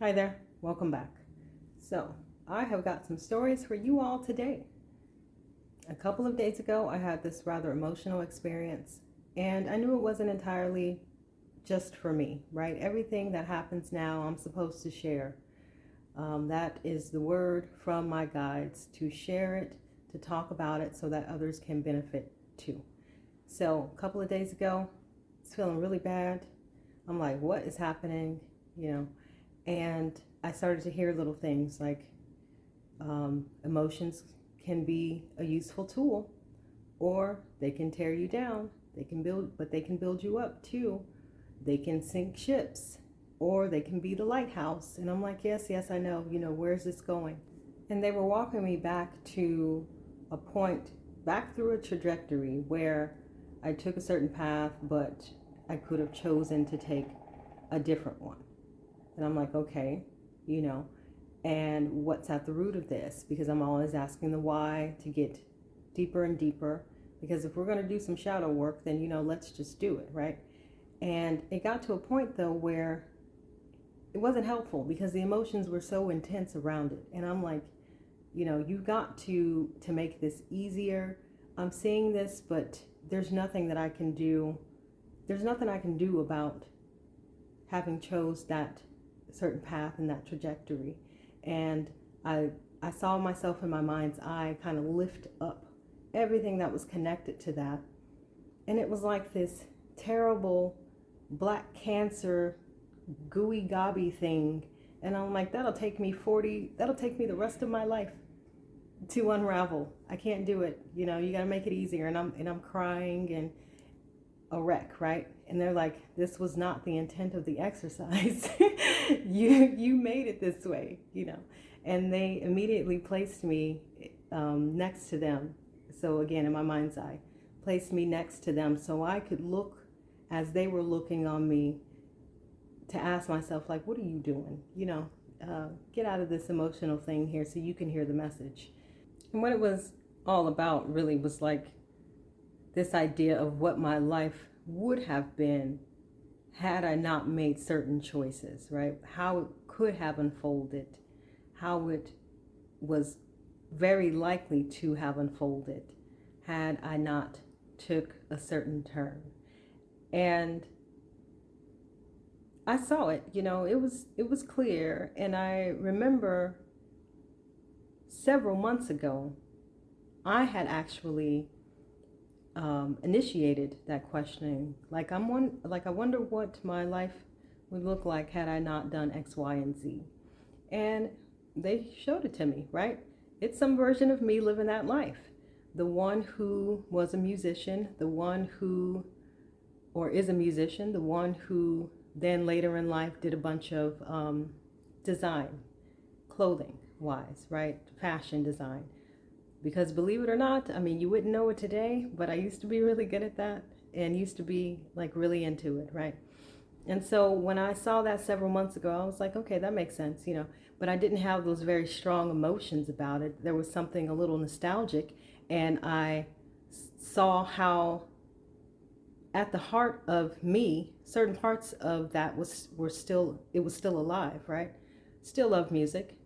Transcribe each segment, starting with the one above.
Hi there, welcome back. So, I have got some stories for you all today. A couple of days ago, I had this rather emotional experience, and I knew it wasn't entirely just for me, right? Everything that happens now, I'm supposed to share. That is the word from my guides to share it, to talk about it so that others can benefit too. So, a couple of days ago, I was feeling really bad. I'm like, what is happening? You know, and I started to hear little things like emotions can be a useful tool, or they can tear you down. They can build, but they can build you up too. They can sink ships, or they can be the lighthouse. And I'm like, yes, yes, I know. Where's this going? And they were walking me back to a point, back through a trajectory where I took a certain path, but I could have chosen to take a different one. And I'm like, okay, you know, and what's at the root of this? Because I'm always asking the why to get deeper and deeper. Because if we're going to do some shadow work, then, let's just do it, right? And it got to a point, though, where it wasn't helpful because the emotions were so intense around it. And I'm like, you've got to make this easier. I'm seeing this, but there's nothing that I can do. There's nothing I can do about having chose that certain path and that trajectory. And I saw myself in my mind's eye kind of lift up everything that was connected to that. And it was like this terrible black cancer gooey gobby thing. And I'm like, that'll take me the rest of my life to unravel. I can't do it. You got to make it easier. And I'm crying and a wreck, right? And they're like, this was not the intent of the exercise. you made it this way, And they immediately placed me next to them. So again, in my mind's eye, placed me next to them so I could look as they were looking on me, to ask myself, like, what are you doing? Get out of this emotional thing here so you can hear the message. And what it was all about really was like this idea of what my life would have been had I not made certain choices, right? How it could have unfolded, how it was very likely to have unfolded had I not took a certain turn. And I saw it, it was clear. And I remember several months ago, I had actually initiated that questioning. Like I wonder what my life would look like had I not done X, Y, and Z. And they showed it to me, right? It's some version of me living that life. The one who was a musician, the one who, or is a musician, the one who then later in life did a bunch of design, clothing wise, right? Fashion design. Because believe it or not, I mean, you wouldn't know it today, but I used to be really good at that and used to be like really into it, right? And so when I saw that several months ago, I was like, okay, that makes sense, but I didn't have those very strong emotions about it. There was something a little nostalgic, and I saw how at the heart of me, certain parts of that was still alive, right? Still love music.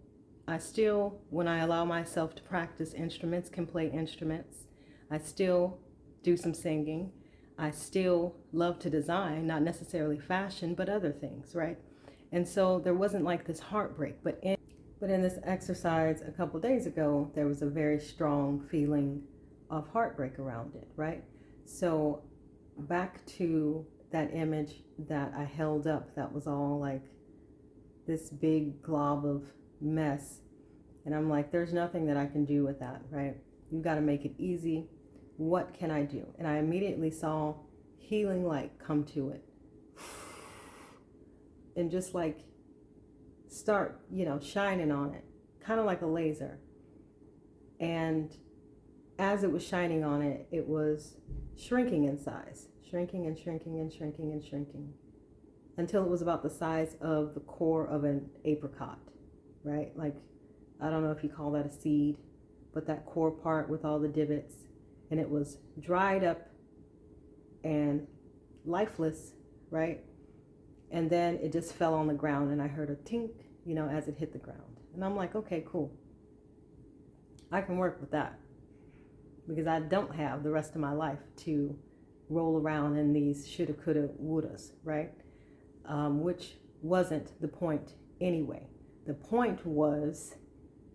I still, when I allow myself to practice instruments, can play instruments. I still do some singing. I still love to design, not necessarily fashion, but other things, right? And so there wasn't like this heartbreak. But in this exercise a couple days ago, there was a very strong feeling of heartbreak around it, right? So back to that image that I held up, that was all like this big glob of mess. And I'm like, there's nothing that I can do with that, right? You've got to make it easy. What can I do? And I immediately saw healing light come to it. And just like start, shining on it, kind of like a laser. And as it was shining on it, it was shrinking in size, shrinking and shrinking and shrinking and shrinking, until it was about the size of the core of an apricot, right? Like, I don't know if you call that a seed, but that core part with all the divots, and it was dried up and lifeless, right? And then it just fell on the ground, and I heard a tink, as it hit the ground. And I'm like, okay, cool. I can work with that because I don't have the rest of my life to roll around in these shoulda, coulda, wouldas, right? Which wasn't the point anyway. The point was,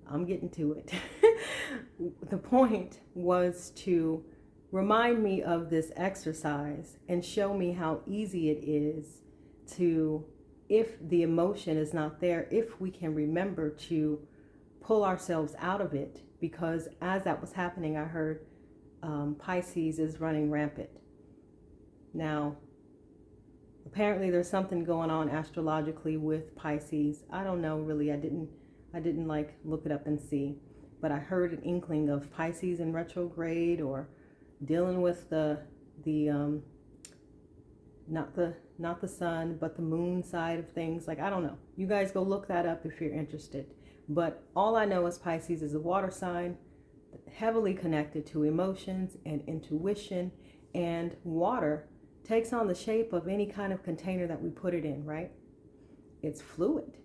I'm getting to it. The point was to remind me of this exercise and show me how easy it is to, if the emotion is not there, if we can remember to pull ourselves out of it. Because as that was happening, I heard Pisces is running rampant. Now, apparently there's something going on astrologically with Pisces. I don't know really. I didn't like look it up and see, but I heard an inkling of Pisces in retrograde, or dealing with the not the sun, but the moon side of things. Like, I don't know. You guys go look that up if you're interested. But all I know is Pisces is a water sign, heavily connected to emotions and intuition, and water takes on the shape of any kind of container that we put it in, right? It's fluid.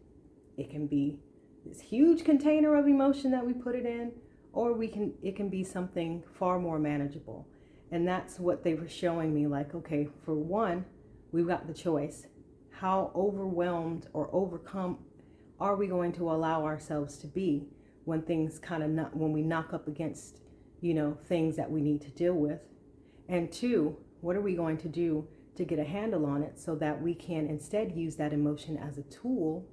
It can be this huge container of emotion that we put it in, or it can be something far more manageable. And that's what they were showing me. Like, okay, for one, we've got the choice. How overwhelmed or overcome are we going to allow ourselves to be when things when we knock up against, things that we need to deal with? And two, what are we going to do to get a handle on it so that we can instead use that emotion as a tool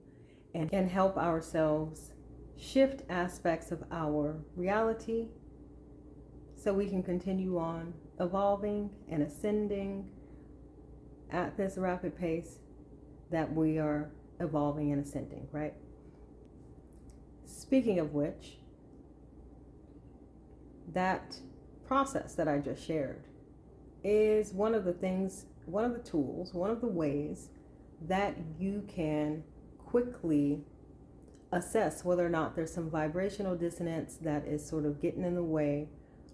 and help ourselves shift aspects of our reality so we can continue on evolving and ascending at this rapid pace that we are evolving and ascending, right? Speaking of which, that process that I just shared is one of the things, one of the tools, one of the ways that you can quickly assess whether or not there's some vibrational dissonance that is sort of getting in the way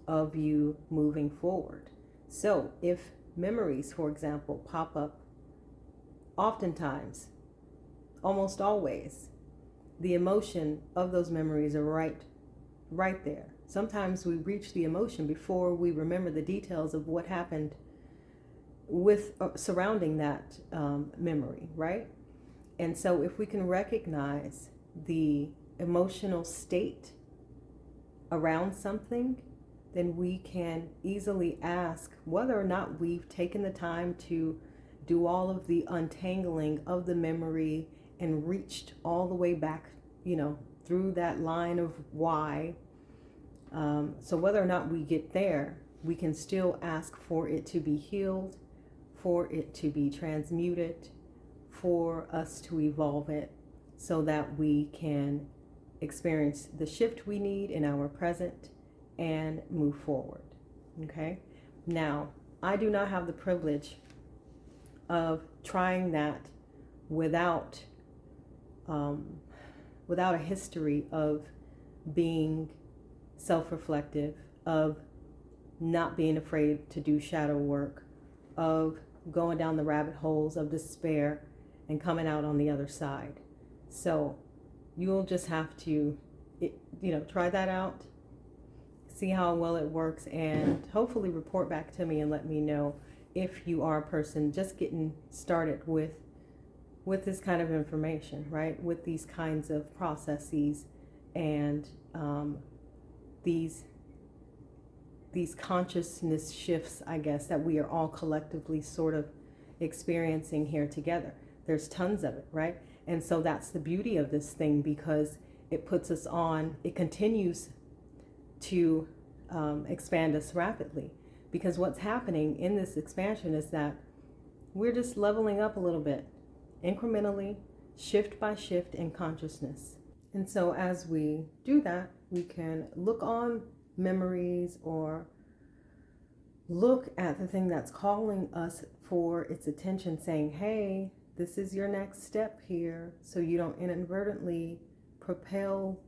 of you moving forward. So if memories, for example, pop up, oftentimes, almost always, the emotion of those memories are right there. Sometimes we reach the emotion before we remember the details of what happened with surrounding that memory, right? And so if we can recognize the emotional state around something, then we can easily ask whether or not we've taken the time to do all of the untangling of the memory and reached all the way back, through that line of why. So whether or not we get there, we can still ask for it to be healed, for it to be transmuted, for us to evolve it so that we can experience the shift we need in our present and move forward. Okay? Now, I do not have the privilege of trying that without a history of being self-reflective, of not being afraid to do shadow work, of going down the rabbit holes of despair and coming out on the other side. So you'll just have to, try that out, see how well it works, and hopefully report back to me and let me know if you are a person just getting started with this kind of information, right? With these kinds of processes and these consciousness shifts, I guess, that we are all collectively sort of experiencing here together. There's tons of it, right? And so that's the beauty of this thing, because it puts us on, it continues to expand us rapidly. Because what's happening in this expansion is that we're just leveling up a little bit, incrementally, shift by shift in consciousness. And so as we do that, we can look on memories or look at the thing that's calling us for its attention, saying, hey, this is your next step here, so you don't inadvertently propel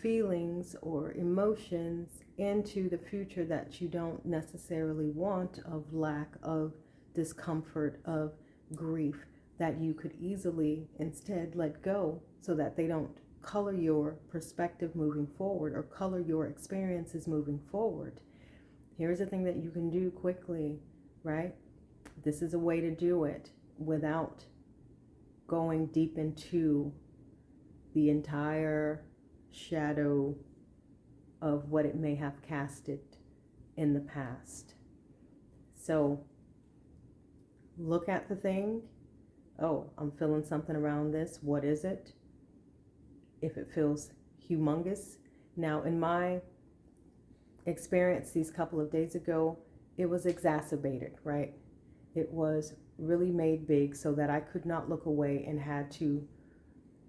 feelings or emotions into the future that you don't necessarily want, of lack, of discomfort, of grief. that you could easily instead let go so that they don't color your perspective moving forward or color your experiences moving forward. Here's a thing that you can do quickly, right? This is a way to do it without going deep into the entire shadow of what it may have casted in the past. So look at the thing. Oh, I'm feeling something around this. What is it? If it feels humongous. Now, in my experience these couple of days ago, it was exacerbated, right? It was really made big so that I could not look away and had to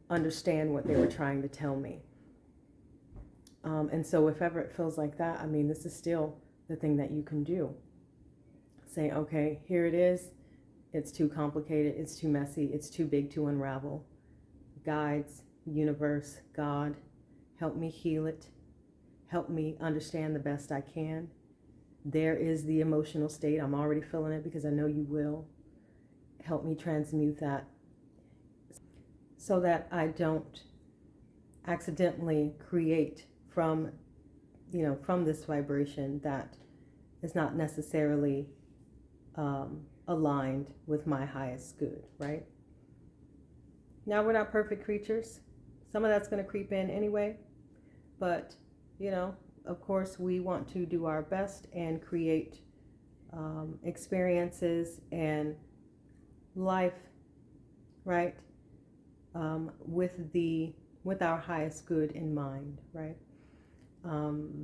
understand what they were trying to tell me. And so if ever it feels like that, I mean, this is still the thing that you can do. Say, okay, here it is. It's too complicated. It's too messy. It's too big to unravel. Guides, universe, God, help me heal it. Help me understand the best I can. There is the emotional state. I'm already feeling it because I know you will. Help me transmute that so that I don't accidentally create from this vibration that is not necessarily aligned with my highest good, right? Now, we're not perfect creatures. Some of that's going to creep in anyway, but of course, we want to do our best and create experiences and life, right? With our highest good in mind, right?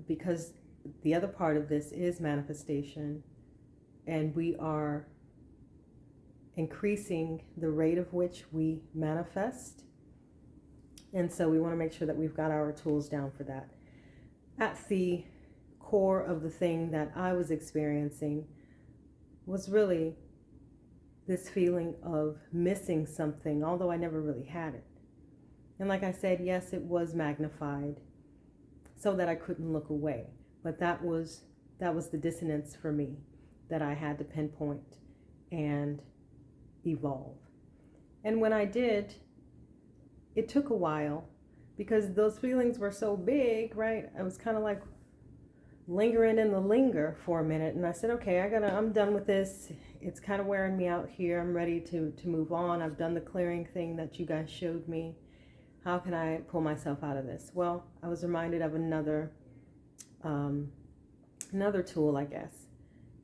Because the other part of this is manifestation, and we are increasing the rate of which we manifest. And so we want to make sure that we've got our tools down for that. At the core of the thing that I was experiencing was really this feeling of missing something, although I never really had it. And like I said, yes, it was magnified so that I couldn't look away. But that was the dissonance for me that I had to pinpoint and evolve. And when I did, it took a while because those feelings were so big, right? I was kind of like lingering in the linger for a minute. And I said, okay, I'm done with this. It's kind of wearing me out here. I'm ready to move on. I've done the clearing thing that you guys showed me. How can I pull myself out of this? Well, I was reminded of another tool, I guess.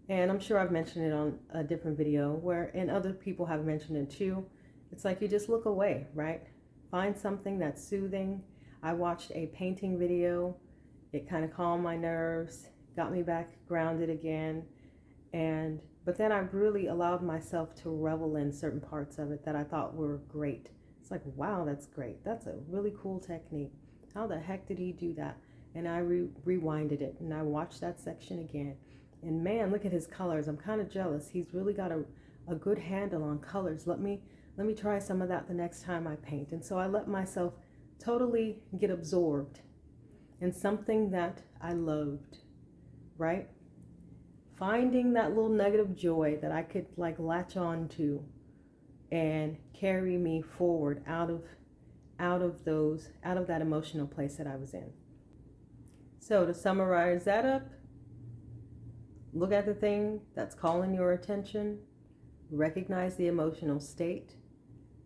And I'm sure I've mentioned it on a different video and other people have mentioned it too. It's like you just look away, right? Find something that's soothing. I watched a painting video. It kind of calmed my nerves, got me back grounded again. But then I really allowed myself to revel in certain parts of it that I thought were great. It's like, wow, that's great. That's a really cool technique. How the heck did he do that? And I rewinded it and I watched that section again. And man, look at his colors. I'm kind of jealous. He's really got a good handle on colors. Let me try some of that the next time I paint. And so I let myself totally get absorbed in something that I loved, right? Finding that little nugget of joy that I could like latch on to and carry me forward out of that emotional place that I was in. So to summarize that up, look at the thing that's calling your attention, recognize the emotional state,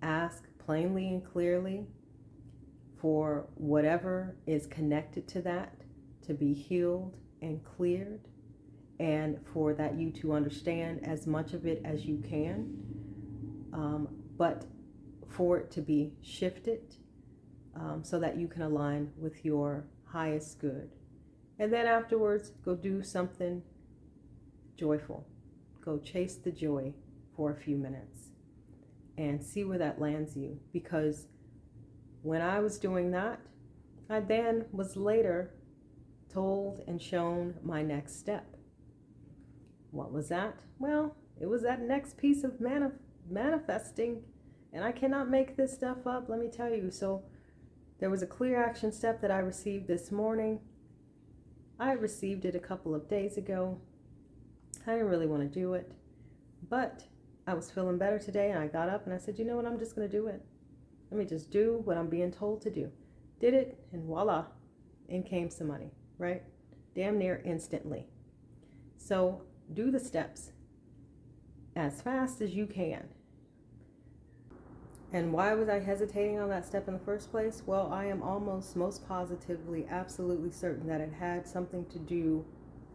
ask plainly and clearly for whatever is connected to that to be healed and cleared, and for that you to understand as much of it as you can, but for it to be shifted so that you can align with your highest good. And then afterwards, go do something joyful. Go chase the joy for a few minutes and see where that lands you. Because when I was doing that, I then was later told and shown my next step. What was that? Well, it was that next piece of manifesting. And I cannot make this stuff up, let me tell you. So there was a clear action step that I received this morning. I received it a couple of days ago. I didn't really want to do it, but I was feeling better today, and I got up and I said, you know what, I'm just going to do it. Let me just do what I'm being told to do. Did it, and voila, in came some money, right? Damn near instantly. So do the steps as fast as you can. And why was I hesitating on that step in the first place? Well, I am almost most positively, absolutely certain that it had something to do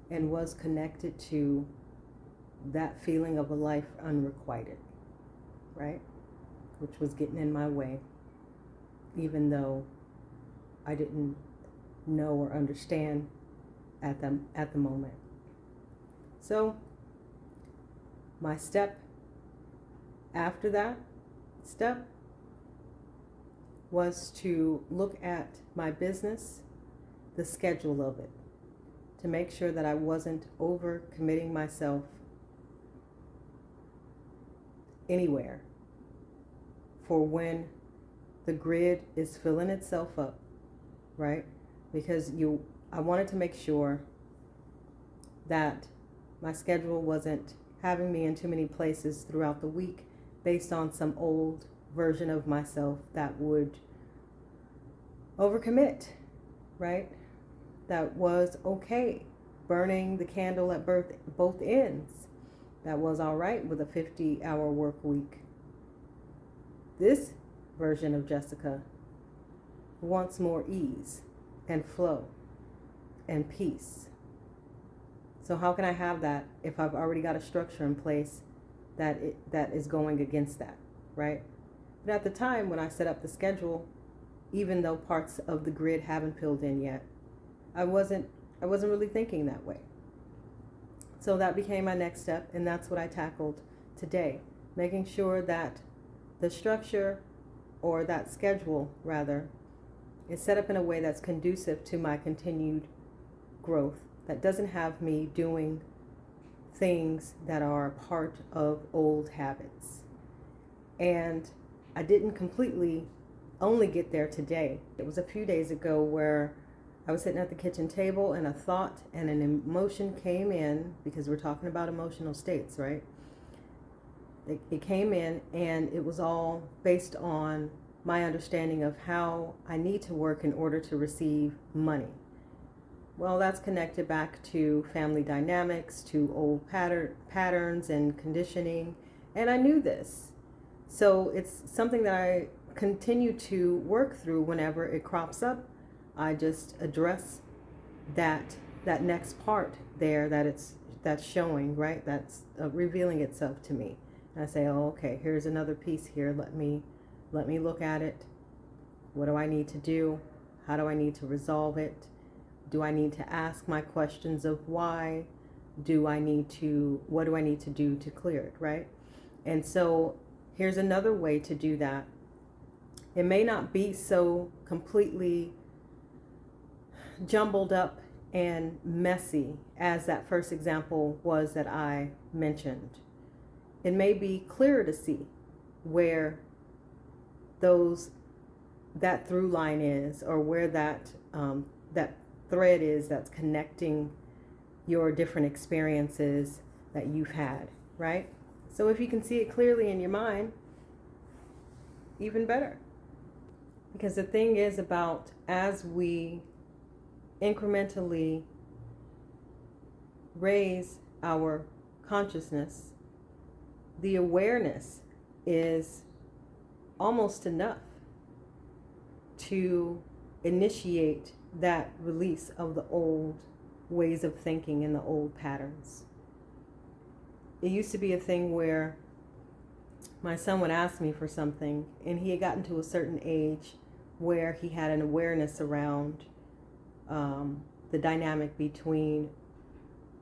and was connected to that feeling of a life unrequited, right? Which was getting in my way, even though I didn't know or understand at the moment. So my step after that step was to look at my business, the schedule of it, to make sure that I wasn't over committing myself anywhere for when the grid is filling itself up, right? Because I wanted to make sure that my schedule wasn't having me in too many places throughout the week based on some old version of myself that would overcommit, right? That was okay. Burning the candle at both ends. That was all right with a 50-hour work week. This version of Jessica wants more ease and flow and peace. So how can I have that if I've already got a structure in place that is going against that, right? But at the time when I set up the schedule, even though parts of the grid haven't filled in yet, I wasn't really thinking that way. So that became my next step, and that's what I tackled today, making sure that the structure, or that schedule rather, is set up in a way that's conducive to my continued growth, that doesn't have me doing things that are part of old habits. And I didn't completely only get there today. It was a few days ago where I was sitting at the kitchen table and a thought and an emotion came in, because we're talking about emotional states, right? It came in, and it was all based on my understanding of how I need to work in order to receive money. Well, that's connected back to family dynamics, to old patterns and conditioning, and I knew this. So it's something that I continue to work through. Whenever it crops up, I just address that next part there that's showing, right? That's revealing itself to me. And I say, oh, okay, here's another piece here. Let me look at it. What do I need to do? How do I need to resolve it? Do I need to ask my questions of why? What do I need to do to clear it, right? And so here's another way to do that. It may not be so completely jumbled up and messy as that first example was that I mentioned. It may be clearer to see where that through line is, or where that thread is that's connecting your different experiences that you've had, right? So if you can see it clearly in your mind, even better. Because the thing is about, as we incrementally raise our consciousness, the awareness is almost enough to initiate that release of the old ways of thinking and the old patterns. It used to be a thing where my son would ask me for something, and he had gotten to a certain age where he had an awareness around the dynamic between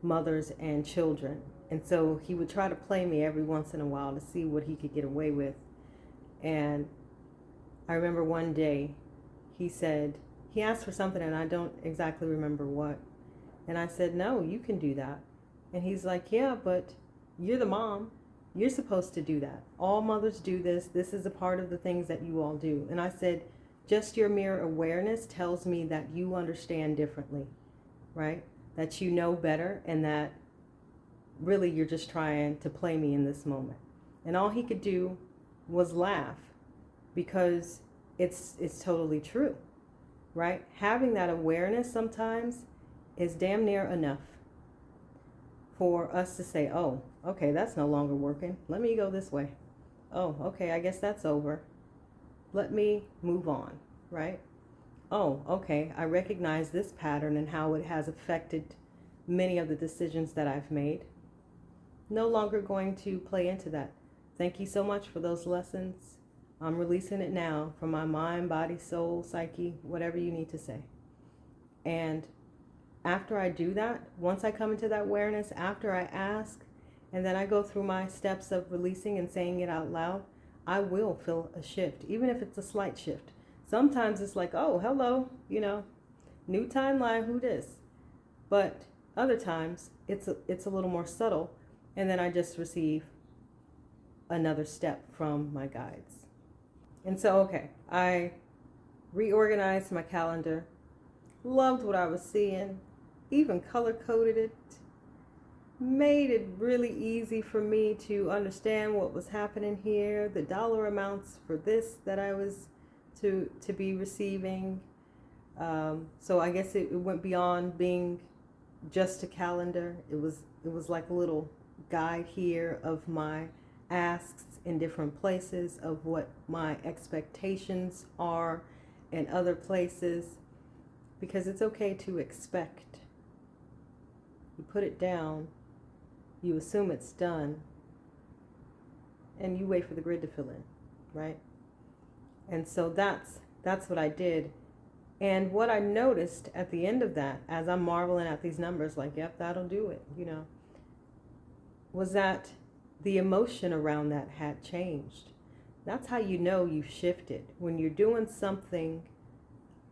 mothers and children. And so he would try to play me every once in a while to see what he could get away with. And I remember one day he asked for something, and I don't exactly remember what. And I said, no, you can do that. And he's like, yeah, but you're the mom. You're supposed to do that. All mothers do this. This is a part of the things that you all do. And I said, just your mere awareness tells me that you understand differently, right? That you know better, and that really you're just trying to play me in this moment. And all he could do was laugh, because it's totally true, right? Having that awareness sometimes is damn near enough for us to say, oh, okay, that's no longer working. Let me go this way. Oh, okay, I guess that's over. Let me move on, right? Oh, okay, I recognize this pattern and how it has affected many of the decisions that I've made. No longer going to play into that. Thank you so much for those lessons. I'm releasing it now from my mind, body, soul, psyche, whatever you need to say. And after I do that, once I come into that awareness, after I ask, and then I go through my steps of releasing and saying it out loud, I will feel a shift, even if it's a slight shift. Sometimes it's like, oh, hello, new timeline, who this? But other times it's a little more subtle, and then I just receive another step from my guides. And so, okay, I reorganized my calendar, loved what I was seeing, even color-coded it, made it really easy for me to understand what was happening here, the dollar amounts for this that I was to be receiving. So I guess it went beyond being just a calendar. It was like a little guide here of my asks in different places, of what my expectations are in other places, because it's okay to expect. You put it down, you assume it's done, and you wait for the grid to fill in, right? And so that's what I did. And what I noticed at the end of that, as I'm marveling at these numbers, like, yep, that'll do it, was that the emotion around that had changed. That's how you know you've shifted. When you're doing something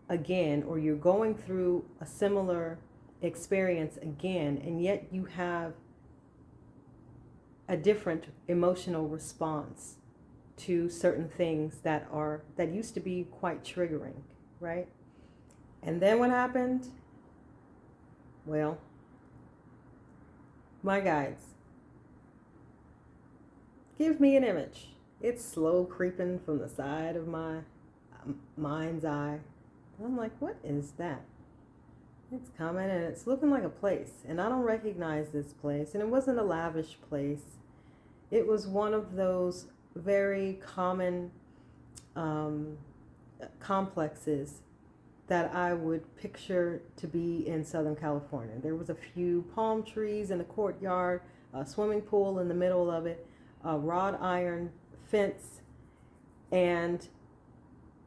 again, or you're going through a similar experience again, and yet you have a different emotional response to certain things that used to be quite triggering, right? And then what happened? Well, my guides give me an image. It's slow creeping from the side of my mind's eye. And I'm like, what is that? It's coming, and it's looking like a place, and I don't recognize this place. And it wasn't a lavish place. It was one of those very common complexes that I would picture to be in Southern California. There was a few palm trees in the courtyard, a swimming pool in the middle of it, a wrought iron fence, and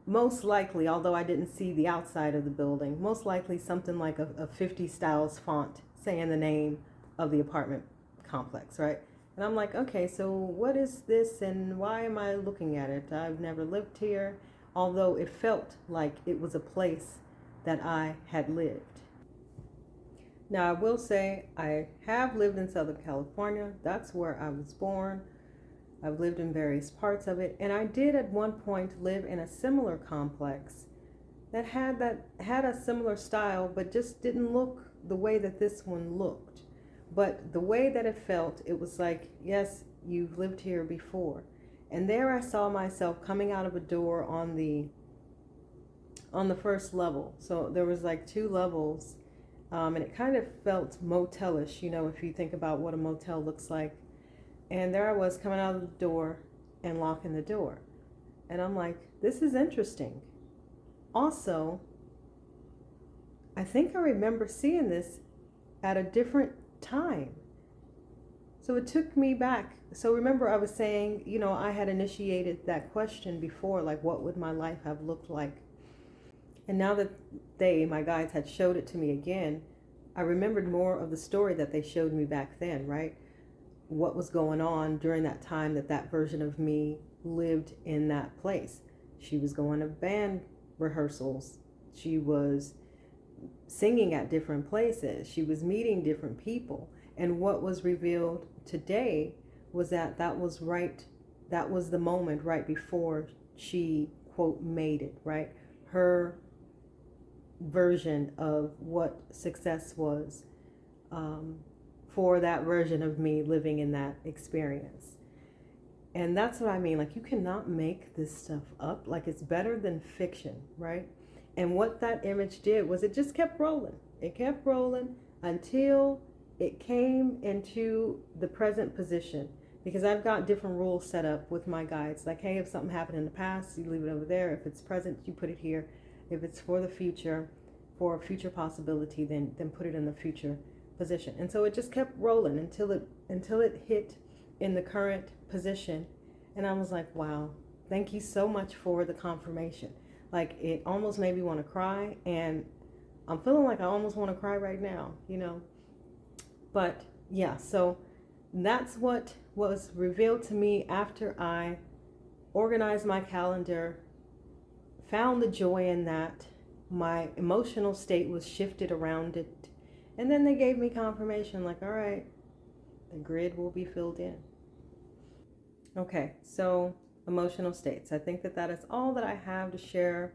most likely, although I didn't see the outside of the building, most likely something like a 50 styles font saying the name of the apartment complex, right? And I'm like, okay, so what is this, and why am I looking at it? I've never lived here, although it felt like it was a place that I had lived. Now, I will say I have lived in Southern California. That's where I was born. I've lived in various parts of it, and I did at one point live in a similar complex that had a similar style, but just didn't look the way that this one looked. But the way that it felt, it was like, yes, you've lived here before. And there I saw myself coming out of a door on the first level. So there was like 2 levels, and it kind of felt motelish, if you think about what a motel looks like. And there I was coming out of the door and locking the door. And I'm like, this is interesting. Also, I think I remember seeing this at a different time. So it took me back. So remember I was saying, I had initiated that question before, like, what would my life have looked like? And now that my guides had showed it to me again, I remembered more of the story that they showed me back then, right? What was going on during that time that version of me lived in that place. She was going to band rehearsals. She was singing at different places. She was meeting different people. And what was revealed today was that was the moment right before she, quote, made it, right? Her version of what success was, for that version of me living in that experience. And that's what I mean. Like, you cannot make this stuff up. Like, it's better than fiction, right? And what that image did was it just kept rolling. It kept rolling until it came into the present position. Because I've got different rules set up with my guides. Like, hey, if something happened in the past, you leave it over there. If it's present, you put it here. If it's for the future, for a future possibility, then put it in the future position. And so it just kept rolling until it hit in the current position. And I was like, wow, thank you so much for the confirmation. Like, it almost made me want to cry, and I'm feeling like I almost want to cry right now, you know. But yeah, so that's what was revealed to me after I organized my calendar, found the joy in that. My emotional state was shifted around it. And then they gave me confirmation, like, all right, the grid will be filled in. Okay, so emotional states. I think that is all that I have to share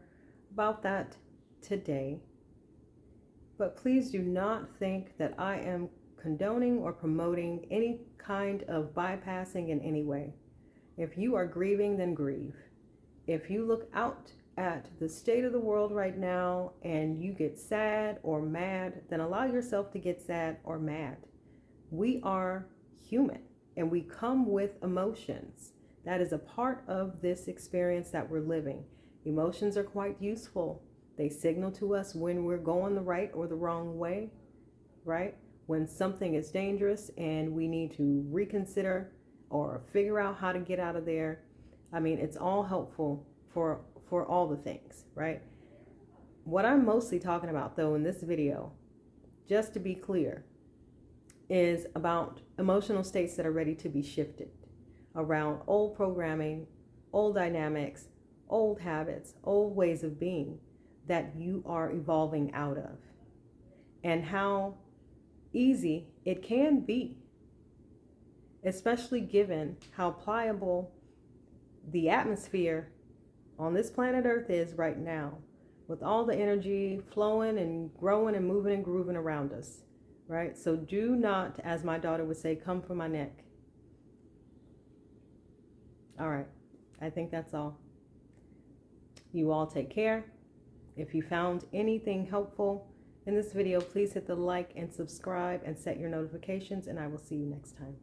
about that today. But please do not think that I am condoning or promoting any kind of bypassing in any way. If you are grieving, then grieve. If you look out at the state of the world right now and you get sad or mad, then allow yourself to get sad or mad. We are human and we come with emotions. That is a part of this experience that we're living. Emotions are quite useful. They signal to us when we're going the right or the wrong way, right? When something is dangerous and we need to reconsider or figure out how to get out of there. I mean, it's all helpful for all the things, right? What I'm mostly talking about, though, in this video, just to be clear, is about emotional states that are ready to be shifted around old programming, old dynamics, old habits, old ways of being that you are evolving out of, and how easy it can be, especially given how pliable the atmosphere on this planet Earth is right now, with all the energy flowing and growing and moving and grooving around us, right? So do not, as my daughter would say, come for my neck. All right, I think that's all. You all take care. If you found anything helpful in this video, please hit the like and subscribe and set your notifications, and I will see you next time.